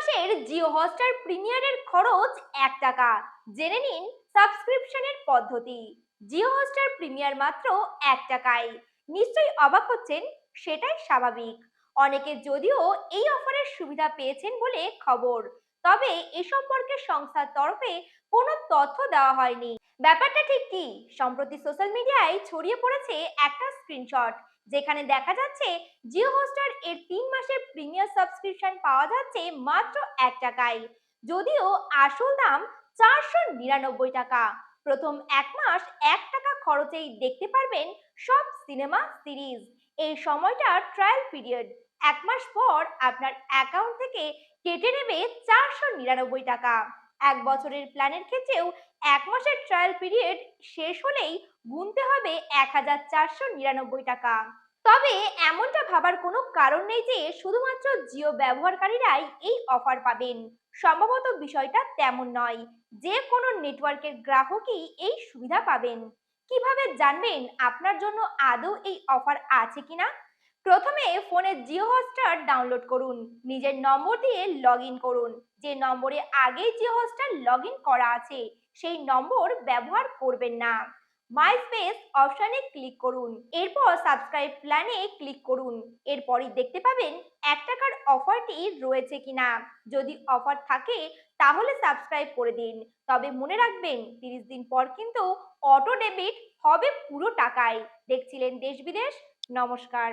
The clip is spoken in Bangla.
মাসের জিও হটস্টার প্রিমিয়ারের খরচ 1 টাকা। জেনে নিন সাবস্ক্রিপশনের পদ্ধতি। জিও হটস্টার প্রিমিয়ার মাত্র 1 টাকায়। নিশ্চয়ই অবাক হচ্ছেন, সেটাই স্বাভাবিক। অনেকে যদিও এই অফারের সুবিধা পেয়েছেন বলে খবর, তবে এ সম্পর্কে সংস্থার তরফে কোনো তথ্য দেওয়া হয়নি। ব্যাপারটা ঠিক কি? সম্প্রতি সোশ্যাল মিডিয়ায় ছড়িয়ে পড়েছে একটা স্ক্রিনশট, যেখানে দেখা যাচ্ছে জিও হটস্টার এর 3 মাসের প্রিমিয়ার সাবস্ক্রিপশন পাওয়া যাচ্ছে মাত্র 1 টাকায়, যদিও আসল দাম 499 টাকা। প্রথম 1 মাস 1 টাকা খরচেই দেখতে পারবেন সব সিনেমা সিরিজ। এই সময়টা ট্রায়াল পিরিয়ড। 1 মাস পর আপনার অ্যাকাউন্ট থেকে কেটে নেবে 499 টাকা। 1 বছরের প্ল্যানের ক্ষেত্রেও 1 মাসের ট্রায়াল পিরিয়ড শেষ হলেই গুনতে হবে 1499 টাকা। তবে এমনটা ভাবার কোনো কারণ নেই যে শুধুমাত্র জিও ব্যবহারকারীরাই এই অফার পাবেন। সম্ভবত বিষয়টা তেমন নয়, যে কোনো নেটওয়ার্কের গ্রাহকই এই সুবিধা পাবেন। কিভাবে জানবেন আপনার জন্য আদৌ এই অফার আছে কিনা? প্রথমে ফোনে জিও হটস্টার ডাউনলোড করুন। নিজের নম্বর দিয়ে লগ ইন করুন। যে নম্বরে আগেই জিও হটস্টার লগ ইন করা আছে সেই নম্বর ব্যবহার করবেন না। মাই স্পেস অপশনে ক্লিক করুন। এরপর সাবস্ক্রাইব প্ল্যানে ক্লিক করুন। এরপরই দেখতে পাবেন 1 টাকার অফারটি রয়েছে কিনা। যদি অফার থাকে তাহলে সাবস্ক্রাইব করে দিন। তবে মনে রাখবেন 30 দিন পর কিন্তু অটো ডেবিট হবে পুরো টাকায়। দেখছিলেন দেশ বিদেশ। নমস্কার।